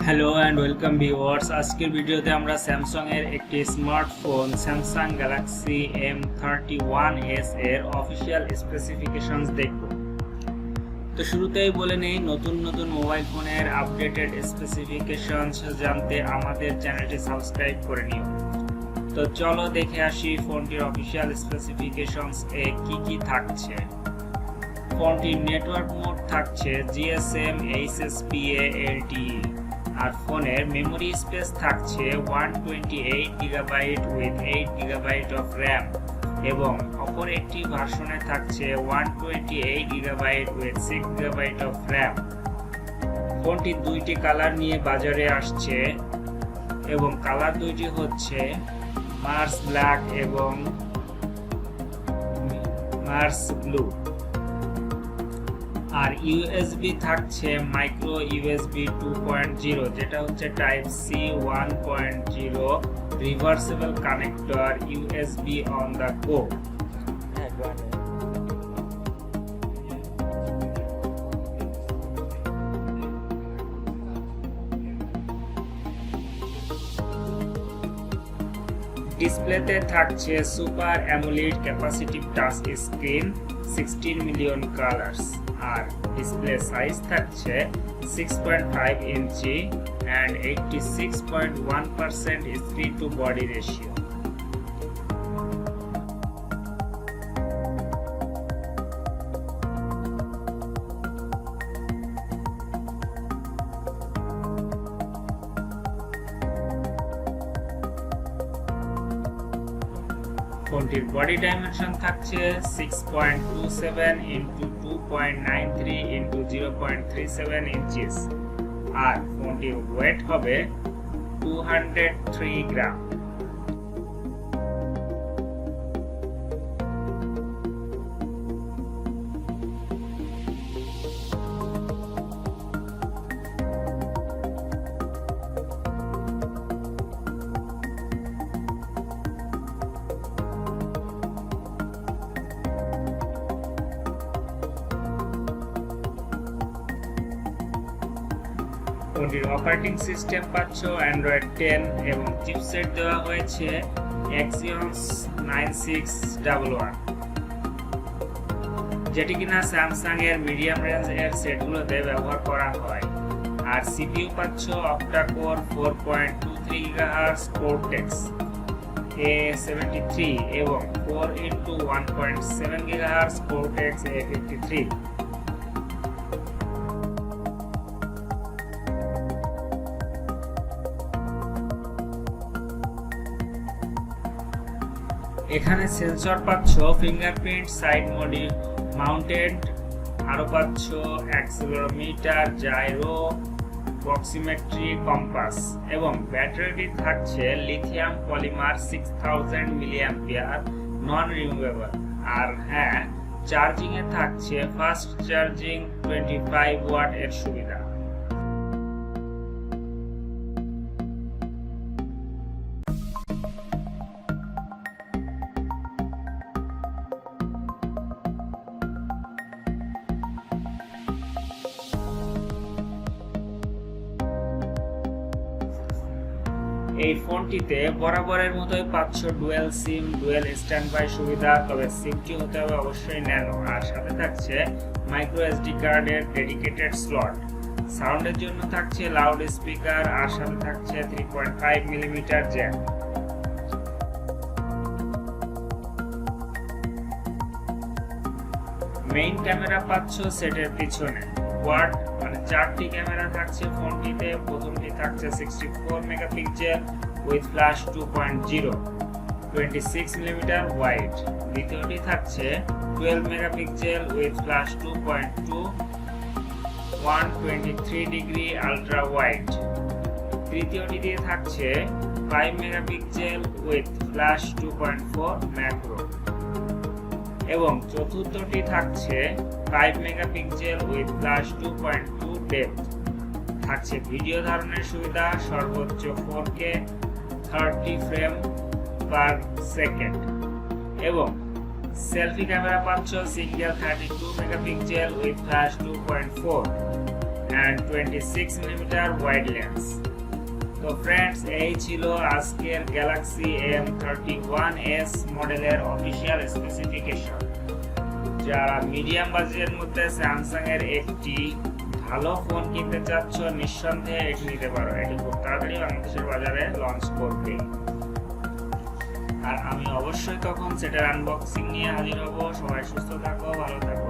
Hello and welcome viewers. আজকের ভিডিওতে আমরা স্যামসাং এর একটি স্মার্টফোন স্যামসাং গ্যালাক্সি M31s এর অফিসিয়াল স্পেসিফিকেশনস দেখব। তো শুরুতেই বলে নেই, নতুন মোবাইল ফোনের আপডেটেড স্পেসিফিকেশনস জানতে আমাদের চ্যানেলটি সাবস্ক্রাইব করে নিও। তো চলো দেখে আসি ফোনটির অফিসিয়াল স্পেসিফিকেশনস এ কি থাকছে। ফোনটির নেটওয়ার্ক মোড থাকছে GSM HSPA LTE, আর ফোনের মেমোরি স্পেস থাকছে 128 GB with 8 GB of RAM এবং অপর একটি ভার্সনে থাকছে 128 GB with 6 GB of RAM। ফোনটি দুইটি কালার নিয়ে বাজারে আসছে এবং কালার দুইটি হচ্ছে মার্স ব্ল্যাক এবং মার্স ব্লু। আর ইউএসবি থাকছে মাইক্রো ইউএসবি 2.0, যেটা হচ্ছে type C 1.0 reversible connector USB on the go. ডিসপ্লেতে থাকছে super AMOLED capacitive touch screen 16 million colours, আর ডিসপ্লে সাইজ থাকছে 6.5 inch and 86.1% screen to body ratio. ফোনটির বডি ডাইমেনশন থাকছে 6.27 ইন্টু 2.93 ইন্টু 0.37 ইঞ্চিস, আর ফোনটির ওয়েট হবে 203 গ্রাম। ফোনটির অপারেটিং সিস্টেম পাচ্ছ অ্যান্ড্রয়েড 10 এবং চিপসেট দেওয়া হয়েছে Exynos 9611, যেটি কিনা স্যামসাং এর মিডিয়াম রেঞ্জ এর সেটগুলোতে ব্যবহার করা হয়। আর সিপিইউ পাচ্ছ অক্টা-কোর 4.23 GHz Cortex A73 এবং 4x1.7 GHz Cortex A53। এখানে সেন্সর পাচ্ছ ফিঙ্গারপ্রিন্ট সাইড মাউন্টেড, আরো পাচ্ছ অ্যাক্সেলেরোমিটার, জাইরো, প্রক্সিমেট্রি, কম্পাস এবং ব্যাটারিটি থাকছে lithium polymer 6000 mAh non removable. আর হ্যাঁ, চার্জিং এ থাকছে ফাস্ট চার্জিং 25 ওয়াট এর সুবিধা। এই ফোনটিতে বরাবরের মতোই পাচ্ছ ডুয়েল সিম, ডুয়েল স্ট্যান্ডবাই সুবিধা, তবে সিমটি হতে হবে অবশ্যই ন্যানো, আর সাথে থাকছে মাইক্রো এসডি কার্ডের ডেডিকেটেড স্লট। সাউন্ডের জন্য থাকছে লাউড স্পিকার, আর সাথে থাকছে 3.5 মিলিমিটার জ্যাক। মেইন ক্যামেরা পাচ্ছ সেটের পিছনে কোয়াড, মানে 4টি ক্যামেরা থাকছে ফোনটিতে। প্রথমটি থাকছে 64 megapixel with flash 2.0 26 millimetre wide. দ্বিতীয়টি থাকছে 12 megapixel with flash 2.2 123 degree ultra wide. তৃতীয়টি দিয়ে থাকছে 5 মেগাপিক্সেল উইথ ফ্ল্যাশ 2.4 ম্যাক্রো এবং চতুর্থটি থাকছে 5 মেগাপিক্সেল উইথ ফ্ল্যাশ 2.2 ডেপথ। থাকছে ভিডিও ধারণের সুবিধা, সর্বোচ্চ 4K 30 ফ্রেম পার সেকেন্ড এবং সেলফি ক্যামেরা পাচ্ছ single 32 megapixel with flash 2.4 and 26mm wide lens. তো ফ্রেন্ডস, এই ছিল আজকের Galaxy M31s মডেলের অফিশিয়াল স্পেসিফিকেশন। যারা মিডিয়াম বাজেটের মধ্যে স্যামসাং এর একটি ভালো ফোন কিনতে চাচ্ছ, নিঃসন্দেহে এটি নিতে পারো। এটি খুব তাড়াতাড়ি বাংলাদেশের বাজারে লঞ্চ করবে। আর আমি অবশ্যই তখন সেটার আনবক্সিং নিয়ে হাজির হব। সবাই সুস্থ থাকো, ভালো থাকো।